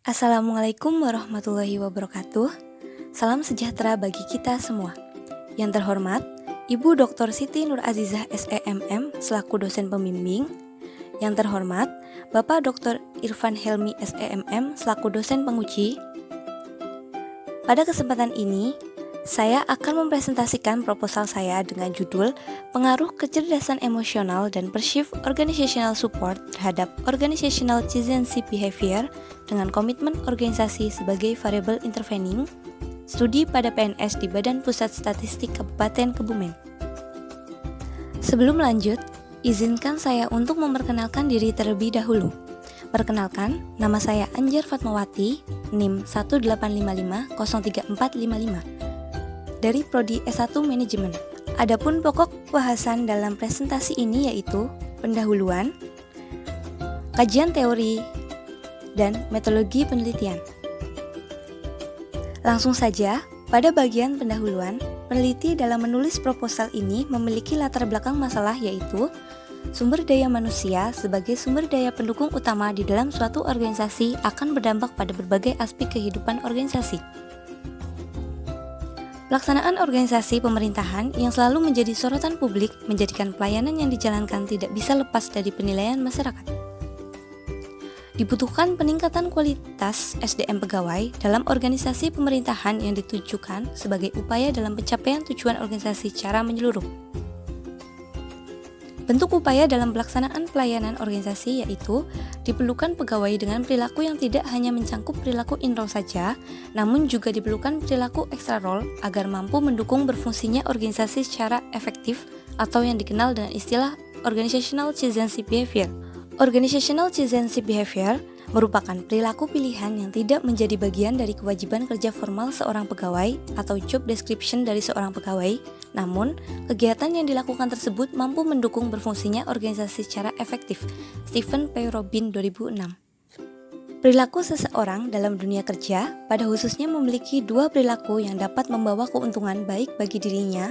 Assalamualaikum warahmatullahi wabarakatuh. Salam sejahtera bagi kita semua. Yang terhormat, Ibu Dr. Siti Nur Azizah SEMM selaku dosen pembimbing. Yang terhormat, Bapak Dr. Irfan Helmi SEMM selaku dosen penguji. Pada kesempatan ini, saya akan mempresentasikan proposal saya dengan judul Pengaruh Kecerdasan Emosional dan Perceived Organizational Support terhadap Organizational Citizenship Behavior dengan komitmen organisasi sebagai variabel intervening, studi pada PNS di Badan Pusat Statistik Kabupaten Kebumen. Sebelum lanjut, izinkan saya untuk memperkenalkan diri terlebih dahulu. Perkenalkan, nama saya Anjar Fatmawati, NIM 185503455 dari Prodi S1 Manajemen. Adapun pokok bahasan dalam presentasi ini yaitu pendahuluan, kajian teori, dan metodologi penelitian. Langsung saja, pada bagian pendahuluan, peneliti dalam menulis proposal ini memiliki latar belakang masalah yaitu sumber daya manusia sebagai sumber daya pendukung utama di dalam suatu organisasi akan berdampak pada berbagai aspek kehidupan organisasi. Pelaksanaan organisasi pemerintahan yang selalu menjadi sorotan publik menjadikan pelayanan yang dijalankan tidak bisa lepas dari penilaian masyarakat. Dibutuhkan peningkatan kualitas SDM pegawai dalam organisasi pemerintahan yang ditujukan sebagai upaya dalam pencapaian tujuan organisasi secara menyeluruh. Bentuk upaya dalam pelaksanaan pelayanan organisasi yaitu diperlukan pegawai dengan perilaku yang tidak hanya mencangkup perilaku in-role saja, namun juga diperlukan perilaku extra-role agar mampu mendukung berfungsinya organisasi secara efektif atau yang dikenal dengan istilah Organizational Citizenship Behavior. Organizational Citizenship Behavior merupakan perilaku pilihan yang tidak menjadi bagian dari kewajiban kerja formal seorang pegawai atau job description dari seorang pegawai, namun kegiatan yang dilakukan tersebut mampu mendukung berfungsinya organisasi secara efektif. Stephen P. Robin 2006. Perilaku seseorang dalam dunia kerja pada khususnya memiliki dua perilaku yang dapat membawa keuntungan baik bagi dirinya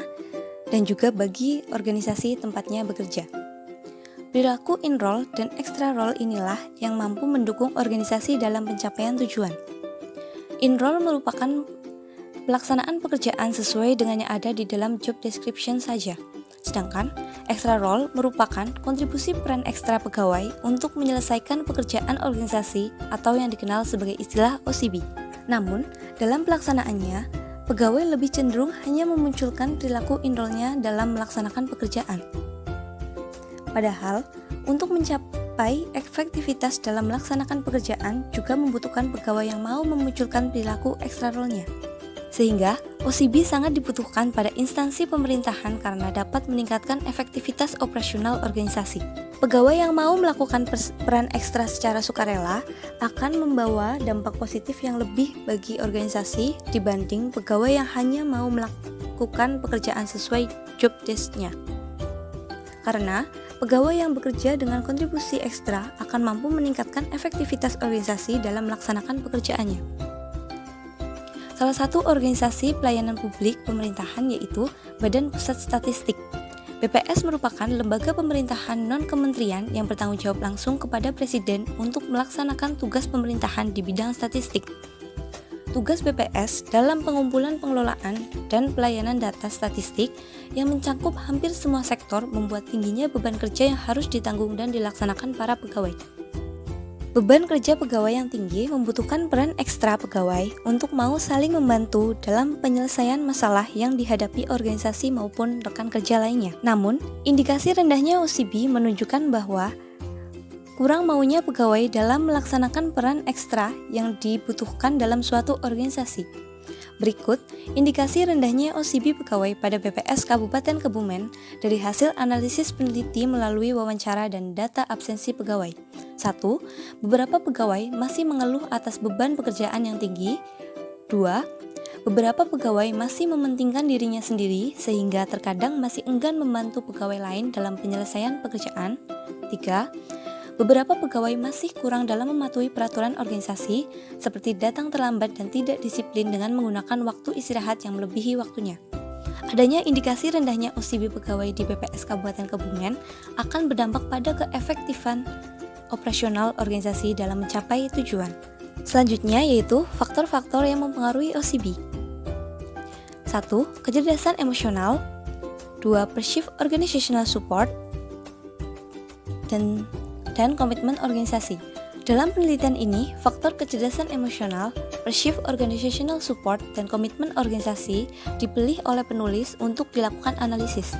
dan juga bagi organisasi tempatnya bekerja. Perilaku in-role dan extra-role inilah yang mampu mendukung organisasi dalam pencapaian tujuan. In-role merupakan pelaksanaan pekerjaan sesuai dengan yang ada di dalam job description saja. Sedangkan extra-role merupakan kontribusi peran ekstra pegawai untuk menyelesaikan pekerjaan organisasi atau yang dikenal sebagai istilah OCB. Namun, dalam pelaksanaannya, pegawai lebih cenderung hanya memunculkan perilaku in-role-nya dalam melaksanakan pekerjaan. Padahal, untuk mencapai efektivitas dalam melaksanakan pekerjaan juga membutuhkan pegawai yang mau memunculkan perilaku extra role-nya. Sehingga, OCB sangat dibutuhkan pada instansi pemerintahan karena dapat meningkatkan efektivitas operasional organisasi. Pegawai yang mau melakukan peran ekstra secara sukarela akan membawa dampak positif yang lebih bagi organisasi dibanding pegawai yang hanya mau melakukan pekerjaan sesuai job desk-nya. Karena pegawai yang bekerja dengan kontribusi ekstra akan mampu meningkatkan efektivitas organisasi dalam melaksanakan pekerjaannya. Salah satu organisasi pelayanan publik pemerintahan yaitu Badan Pusat Statistik. BPS merupakan lembaga pemerintahan non-kementerian yang bertanggung jawab langsung kepada Presiden untuk melaksanakan tugas pemerintahan di bidang statistik. Tugas BPS dalam pengumpulan pengelolaan dan pelayanan data statistik yang mencakup hampir semua sektor membuat tingginya beban kerja yang harus ditanggung dan dilaksanakan para pegawai. Beban kerja pegawai yang tinggi membutuhkan peran ekstra pegawai untuk mau saling membantu dalam penyelesaian masalah yang dihadapi organisasi maupun rekan kerja lainnya. Namun, indikasi rendahnya OCB menunjukkan bahwa kurang maunya pegawai dalam melaksanakan peran ekstra yang dibutuhkan dalam suatu organisasi. Berikut indikasi rendahnya OCB pegawai pada BPS Kabupaten Kebumen dari hasil analisis peneliti melalui wawancara dan data absensi pegawai. 1. Beberapa pegawai masih mengeluh atas beban pekerjaan yang tinggi. 2. Beberapa pegawai masih mementingkan dirinya sendiri sehingga terkadang masih enggan membantu pegawai lain dalam penyelesaian pekerjaan. 3. Beberapa pegawai masih kurang dalam mematuhi peraturan organisasi, seperti datang terlambat dan tidak disiplin dengan menggunakan waktu istirahat yang melebihi waktunya. Adanya indikasi rendahnya OCB pegawai di BPS Kabupaten Kebumen akan berdampak pada keefektifan operasional organisasi dalam mencapai tujuan. Selanjutnya yaitu faktor-faktor yang mempengaruhi OCB. 1. Kecerdasan emosional. 2. Perceived organizational support. Dan komitmen organisasi. Dalam penelitian ini, faktor kecerdasan emosional, perceived organizational support, dan komitmen organisasi dipilih oleh penulis untuk dilakukan analisis.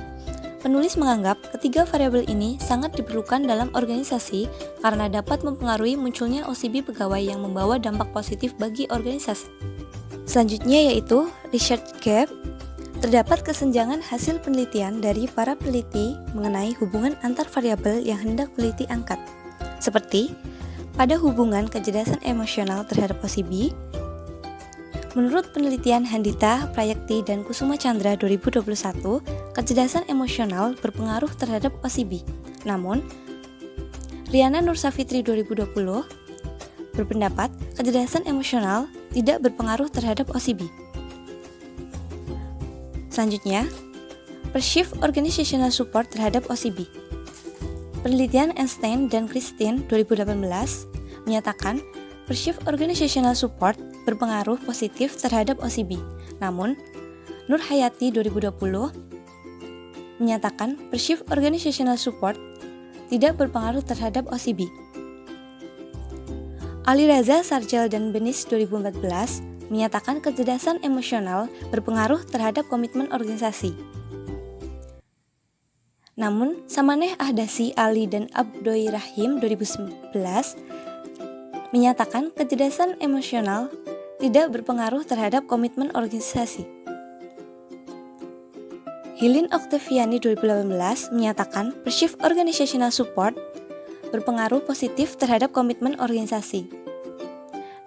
Penulis menganggap ketiga variabel ini sangat diperlukan dalam organisasi karena dapat mempengaruhi munculnya OCB pegawai yang membawa dampak positif bagi organisasi. Selanjutnya yaitu research gap. Terdapat kesenjangan hasil penelitian dari para peneliti mengenai hubungan antar variabel yang hendak peneliti angkat. Seperti pada hubungan kecerdasan emosional terhadap OCB, menurut penelitian Handita, Prayakti, dan Kusuma Chandra 2021, kecerdasan emosional berpengaruh terhadap OCB. Namun, Riana Nursafitri 2020 berpendapat kecerdasan emosional tidak berpengaruh terhadap OCB. Selanjutnya, perceived organizational support terhadap OCB. Penelitian Einstein dan Christine 2018 menyatakan perceived organizational support berpengaruh positif terhadap OCB. Namun, Nur Hayati 2020 menyatakan perceived organizational support tidak berpengaruh terhadap OCB. Ali Raza, Sarjel, dan Benis 2014 menyatakan kecerdasan emosional berpengaruh terhadap komitmen organisasi. Namun, Samaneh Ahdasi, Ali, dan Abdoi Rahim 2011 menyatakan kecerdasan emosional tidak berpengaruh terhadap komitmen organisasi. Hilin Oktaviani 2018 menyatakan perceived organizational support berpengaruh positif terhadap komitmen organisasi.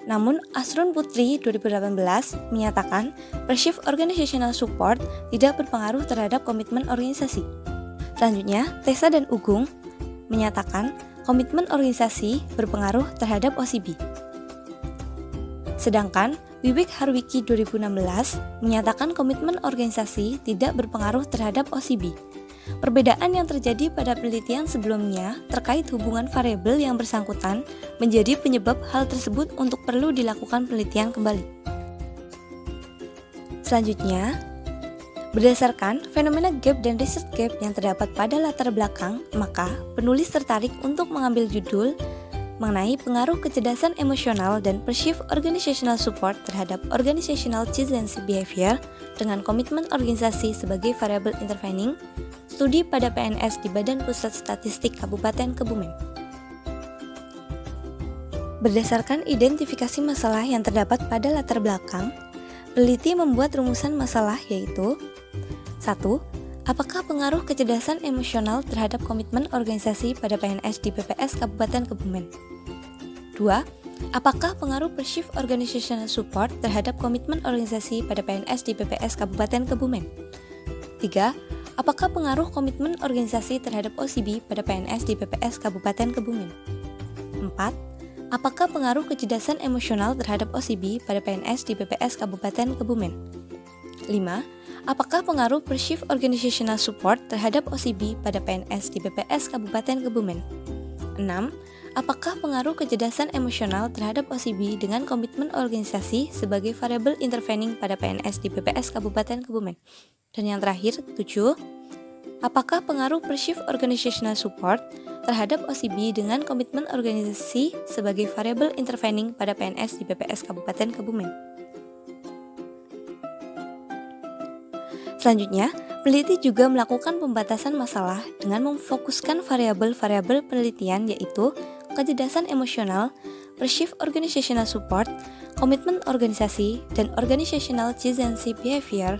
Namun, Asrun Putri 2018 menyatakan perceived organizational support tidak berpengaruh terhadap komitmen organisasi. Selanjutnya, Tessa dan Ugung menyatakan komitmen organisasi berpengaruh terhadap OCB. Sedangkan Wiwik Harwiki 2016 menyatakan komitmen organisasi tidak berpengaruh terhadap OCB. Perbedaan yang terjadi pada penelitian sebelumnya terkait hubungan variabel yang bersangkutan menjadi penyebab hal tersebut untuk perlu dilakukan penelitian kembali. Selanjutnya, berdasarkan fenomena gap dan research gap yang terdapat pada latar belakang, maka penulis tertarik untuk mengambil judul mengenai pengaruh kecerdasan emosional dan perceived organizational support terhadap organizational change behavior dengan komitmen organisasi sebagai variabel intervening, studi pada PNS di Badan Pusat Statistik Kabupaten Kebumen. Berdasarkan identifikasi masalah yang terdapat pada latar belakang, peneliti membuat rumusan masalah yaitu 1. Apakah pengaruh kecerdasan emosional terhadap komitmen organisasi pada PNS di PPS Kabupaten Kebumen? 2. Apakah pengaruh perceived organizational support terhadap komitmen organisasi pada PNS di PPS Kabupaten Kebumen? 3. Apakah pengaruh komitmen organisasi terhadap OCB pada PNS di PPS Kabupaten Kebumen? 4. Apakah pengaruh kecerdasan emosional terhadap OCB pada PNS di PPS Kabupaten Kebumen? 5. Apakah pengaruh perceived organizational support terhadap OCB pada PNS di PPS Kabupaten Kebumen? 6. Apakah pengaruh kecerdasan emosional terhadap OCB dengan komitmen organisasi sebagai variabel intervening pada PNS di PPS Kabupaten Kebumen? Dan yang terakhir, 7. Apakah pengaruh perceived organizational support terhadap OCB dengan komitmen organisasi sebagai variabel intervening pada PNS di PPS Kabupaten Kebumen? Selanjutnya, peneliti juga melakukan pembatasan masalah dengan memfokuskan variabel-variabel penelitian yaitu kecerdasan emosional, perceived organizational support, komitmen organisasi, dan organizational change behavior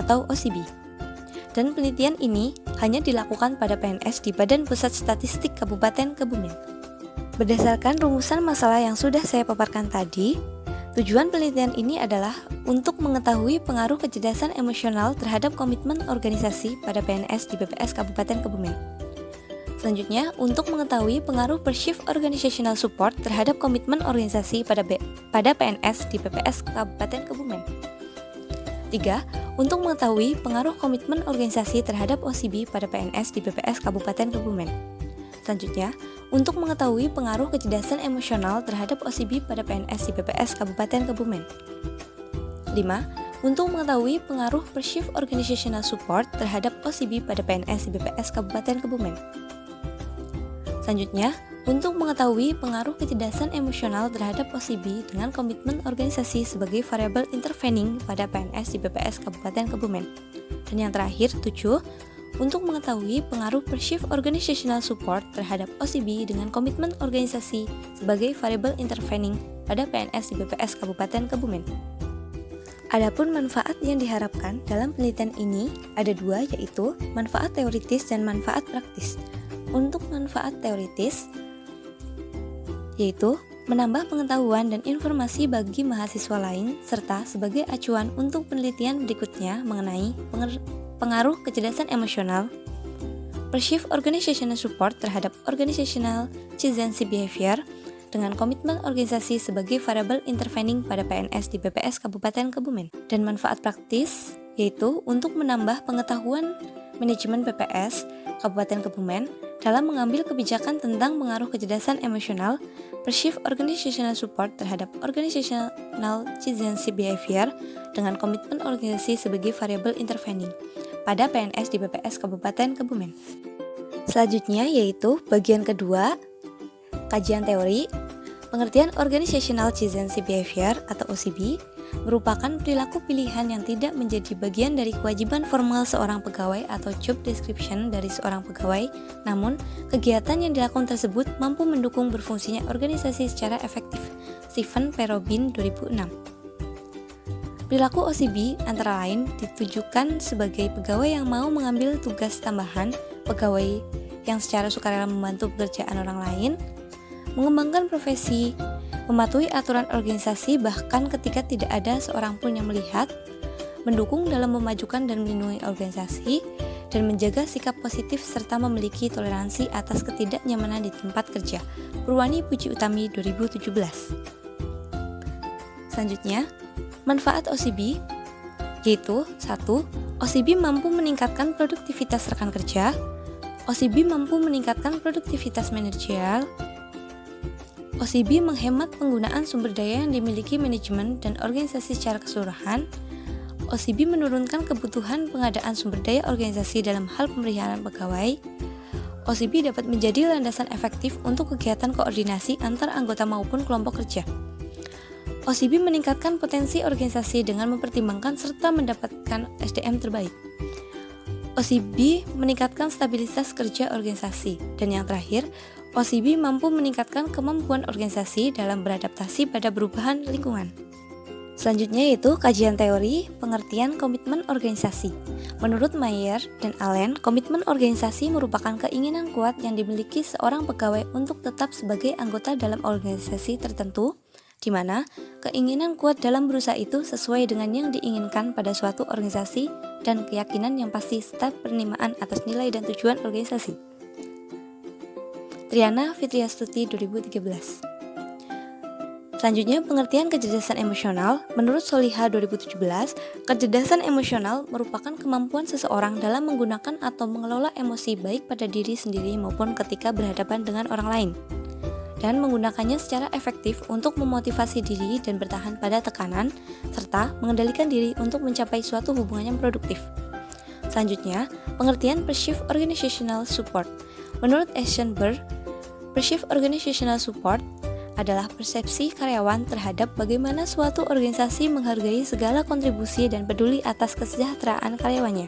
atau OCB. Dan penelitian ini hanya dilakukan pada PNS di Badan Pusat Statistik Kabupaten Kebumen. Berdasarkan rumusan masalah yang sudah saya paparkan tadi, tujuan penelitian ini adalah untuk mengetahui pengaruh kecerdasan emosional terhadap komitmen organisasi pada PNS di PPS Kabupaten Kebumen. Selanjutnya, untuk mengetahui pengaruh perceived organizational support terhadap komitmen organisasi pada PNS di PPS Kabupaten Kebumen. 3. Untuk mengetahui pengaruh komitmen organisasi terhadap OCB pada PNS di PPS Kabupaten Kebumen. Selanjutnya, untuk mengetahui pengaruh kecerdasan emosional terhadap OSIBI pada PNS di BPS Kabupaten Kebumen. 5. Untuk mengetahui pengaruh Perceived Organizational Support terhadap OSIBI pada PNS di BPS Kabupaten Kebumen. Selanjutnya, untuk mengetahui pengaruh kecerdasan emosional terhadap OSIBI dengan komitmen organisasi sebagai variabel intervening pada PNS di BPS Kabupaten Kebumen. Dan yang terakhir, 7. Untuk mengetahui pengaruh Perceived Organizational Support terhadap OSIBI dengan komitmen organisasi sebagai variabel intervening pada PNS di BPS Kabupaten Kebumen. Adapun manfaat yang diharapkan dalam penelitian ini ada dua, yaitu manfaat teoritis dan manfaat praktis. Untuk manfaat teoritis, yaitu menambah pengetahuan dan informasi bagi mahasiswa lain, serta sebagai acuan untuk penelitian berikutnya mengenai pengaruh kecerdasan emosional, Perceived Organizational Support terhadap Organizational Citizenship Behavior dengan komitmen organisasi sebagai variabel intervening pada PNS di BPS Kabupaten Kebumen. Dan manfaat praktis, yaitu untuk menambah pengetahuan manajemen BPS Kabupaten Kebumen dalam mengambil kebijakan tentang pengaruh kecerdasan emosional, Perceived Organizational Support terhadap Organizational Citizenship Behavior dengan komitmen organisasi sebagai variabel intervening pada PNS di BPS Kabupaten Kebumen. Selanjutnya yaitu bagian kedua, kajian teori. Pengertian Organizational Citizenship Behavior atau OCB merupakan perilaku pilihan yang tidak menjadi bagian dari kewajiban formal seorang pegawai atau job description dari seorang pegawai, namun kegiatan yang dilakukan tersebut mampu mendukung berfungsinya organisasi secara efektif. Stephen P. Robin, 2006. Perilaku OCB antara lain ditujukan sebagai pegawai yang mau mengambil tugas tambahan, pegawai yang secara sukarela membantu pekerjaan orang lain, mengembangkan profesi, mematuhi aturan organisasi bahkan ketika tidak ada seorang pun yang melihat, mendukung dalam memajukan dan melindungi organisasi, dan menjaga sikap positif serta memiliki toleransi atas ketidaknyamanan di tempat kerja. Purwani Puji Utami, 2017. Selanjutnya, manfaat OCB yaitu 1. OCB mampu meningkatkan produktivitas rekan kerja. OCB mampu meningkatkan produktivitas manajerial. OCB menghemat penggunaan sumber daya yang dimiliki manajemen dan organisasi secara keseluruhan. OCB menurunkan kebutuhan pengadaan sumber daya organisasi dalam hal pemeliharaan pegawai. OCB dapat menjadi landasan efektif untuk kegiatan koordinasi antar anggota maupun kelompok kerja. OCB meningkatkan potensi organisasi dengan mempertimbangkan serta mendapatkan SDM terbaik. OCB meningkatkan stabilitas kerja organisasi. Dan yang terakhir, OCB mampu meningkatkan kemampuan organisasi dalam beradaptasi pada perubahan lingkungan. Selanjutnya yaitu kajian teori, pengertian komitmen organisasi. Menurut Mayer dan Allen, komitmen organisasi merupakan keinginan kuat yang dimiliki seorang pegawai untuk tetap sebagai anggota dalam organisasi tertentu, di mana keinginan kuat dalam berusaha itu sesuai dengan yang diinginkan pada suatu organisasi dan keyakinan yang pasti serta penerimaan atas nilai dan tujuan organisasi. Triana Fitriastuti, 2013. Selanjutnya, pengertian kecerdasan emosional. Menurut Soliha 2017, kecerdasan emosional merupakan kemampuan seseorang dalam menggunakan atau mengelola emosi baik pada diri sendiri maupun ketika berhadapan dengan orang lain, dan menggunakannya secara efektif untuk memotivasi diri dan bertahan pada tekanan, serta mengendalikan diri untuk mencapai suatu hubungan yang produktif. Selanjutnya, pengertian Perceived Organizational Support. Menurut Eisenberg, Perceived Organizational Support adalah persepsi karyawan terhadap bagaimana suatu organisasi menghargai segala kontribusi dan peduli atas kesejahteraan karyawannya.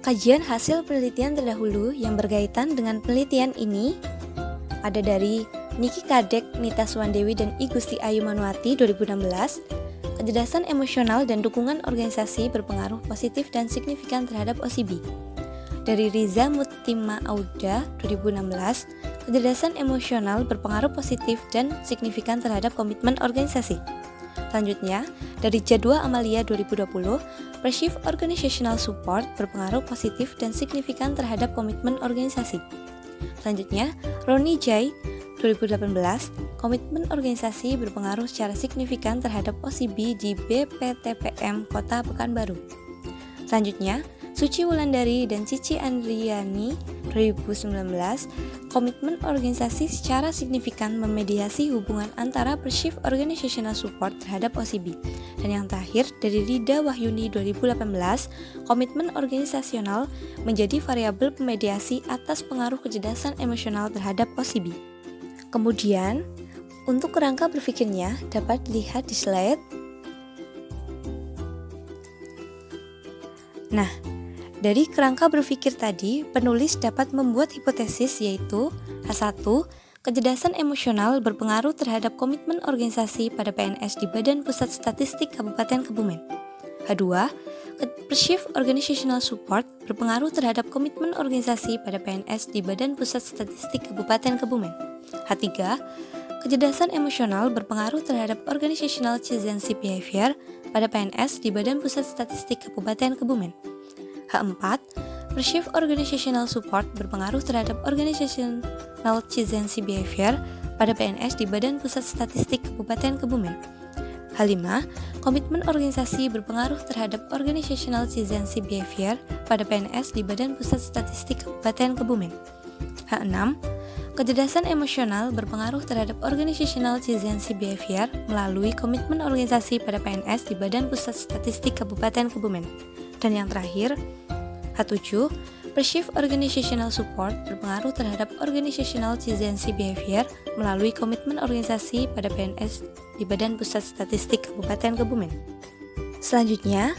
Kajian hasil penelitian terdahulu yang berkaitan dengan penelitian ini ada dari Niki Kadek, Nita Suwandewi, dan I Gusti Ayu Manuati, 2016. Kecerdasan emosional dan dukungan organisasi berpengaruh positif dan signifikan terhadap OCB. Dari Riza Mutima Auda, 2016, kecerdasan emosional berpengaruh positif dan signifikan terhadap komitmen organisasi. Selanjutnya, dari Jadwa Amalia 2020, Perceived Organizational Support berpengaruh positif dan signifikan terhadap komitmen organisasi. Selanjutnya, Roni Jai 2018, komitmen organisasi berpengaruh secara signifikan terhadap OCB di BPTPM Kota Pekanbaru. Selanjutnya, Suci Wulandari dan Cici Andriani 2019, komitmen organisasi secara signifikan memediasi hubungan antara Perceived Organizational Support terhadap OCB. Dan yang terakhir dari Rida Wahyuni 2018, komitmen organisasional menjadi variabel pemediasi atas pengaruh kecerdasan emosional terhadap OCB. Kemudian, untuk kerangka berpikirnya dapat dilihat di slide. Nah, dari kerangka berpikir tadi, penulis dapat membuat hipotesis yaitu H1, kecerdasan emosional berpengaruh terhadap komitmen organisasi pada PNS di Badan Pusat Statistik Kabupaten Kebumen. H2, Perceived Organizational Support berpengaruh terhadap komitmen organisasi pada PNS di Badan Pusat Statistik Kabupaten Kebumen. H3, kecerdasan emosional berpengaruh terhadap Organizational Citizenship Behavior pada PNS di Badan Pusat Statistik Kabupaten Kebumen. H4, Perceived Organizational Support berpengaruh terhadap Organizational Citizenship Behavior pada PNS di Badan Pusat Statistik Kabupaten Kebumen. H5, komitmen organisasi berpengaruh terhadap Organizational Citizenship Behavior pada PNS di Badan Pusat Statistik Kabupaten Kebumen. H6, kecerdasan emosional berpengaruh terhadap Organizational Citizenship Behavior melalui komitmen organisasi pada PNS di Badan Pusat Statistik Kabupaten Kebumen. Dan yang terakhir, H7, Perceived Organizational Support berpengaruh terhadap Organizational Citizenship Behavior melalui komitmen organisasi pada PNS di Badan Pusat Statistik Kabupaten Kebumen. Selanjutnya,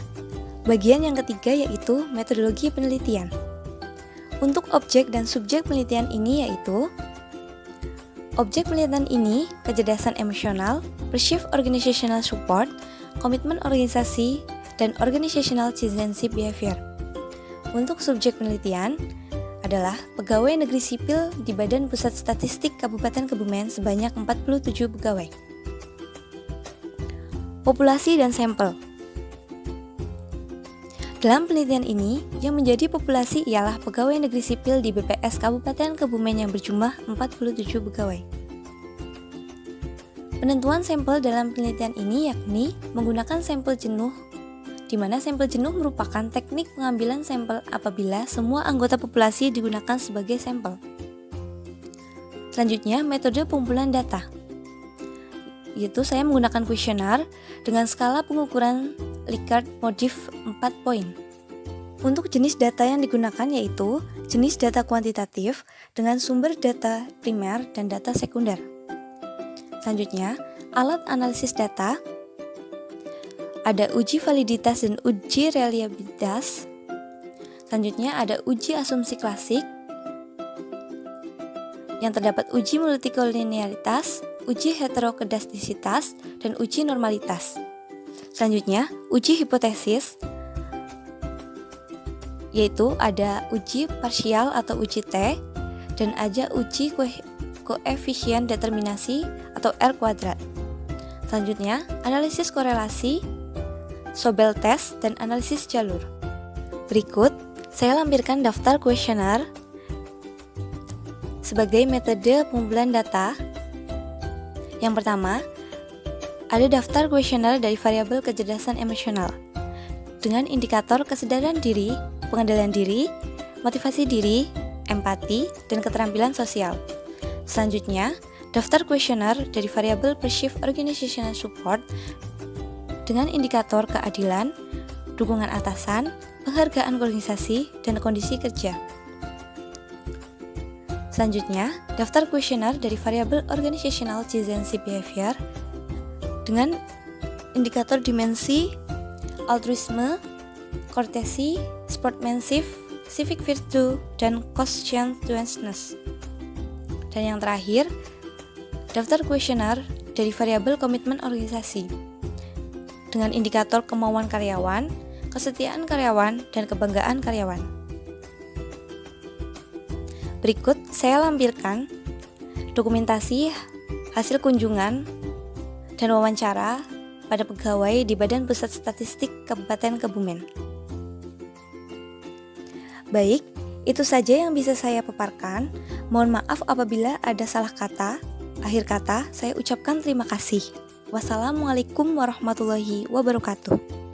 bagian yang ketiga yaitu metodologi penelitian. Untuk objek dan subjek penelitian ini yaitu objek penelitian ini kecerdasan emosional, Perceived Organizational Support, komitmen organisasi, dan Organizational Citizenship Behavior. Untuk subjek penelitian adalah pegawai negeri sipil di Badan Pusat Statistik Kabupaten Kebumen sebanyak 47 pegawai. Populasi dan sampel. Dalam penelitian ini, yang menjadi populasi ialah pegawai negeri sipil di BPS Kabupaten Kebumen yang berjumlah 47 pegawai. Penentuan sampel dalam penelitian ini yakni menggunakan sampel jenuh, di mana sampel jenuh merupakan teknik pengambilan sampel apabila semua anggota populasi digunakan sebagai sampel. Selanjutnya, metode pengumpulan data, yaitu saya menggunakan kuesioner dengan skala pengukuran Likert Modif 4 poin. Untuk jenis data yang digunakan yaitu jenis data kuantitatif dengan sumber data primer dan data sekunder. Selanjutnya, alat analisis data. Ada uji validitas dan uji reliabilitas. Selanjutnya ada uji asumsi klasik. Yang terdapat uji multikolinearitas, uji heterokedastisitas, dan uji normalitas. Selanjutnya, uji hipotesis, yaitu ada uji parsial atau uji T, dan ada uji koefisien determinasi atau R kuadrat. Selanjutnya, analisis korelasi, Sobel test, dan analisis jalur. Berikut, saya lampirkan daftar kuesioner sebagai metode pengumpulan data. Yang pertama, ada daftar kuesioner dari variabel kecerdasan emosional dengan indikator kesadaran diri, pengendalian diri, motivasi diri, empati, dan keterampilan sosial. Selanjutnya, daftar kuesioner dari variabel Perceived Organizational Support dengan indikator keadilan, dukungan atasan, penghargaan organisasi, dan kondisi kerja. Selanjutnya, daftar kuesioner dari variabel Organizational Citizenship Behavior dengan indikator dimensi, altruisme, courtesy, sportsmanship, civic virtue, dan conscientiousness. Dan yang terakhir, daftar kuesioner dari variabel komitmen organisasi dengan indikator kemauan karyawan, kesetiaan karyawan, dan kebanggaan karyawan. Berikut saya lampirkan dokumentasi hasil kunjungan dan wawancara pada pegawai di Badan Pusat Statistik Kabupaten Kebumen. Baik, itu saja yang bisa saya paparkan. Mohon maaf apabila ada salah kata. Akhir kata, saya ucapkan terima kasih. Wassalamualaikum warahmatullahi wabarakatuh.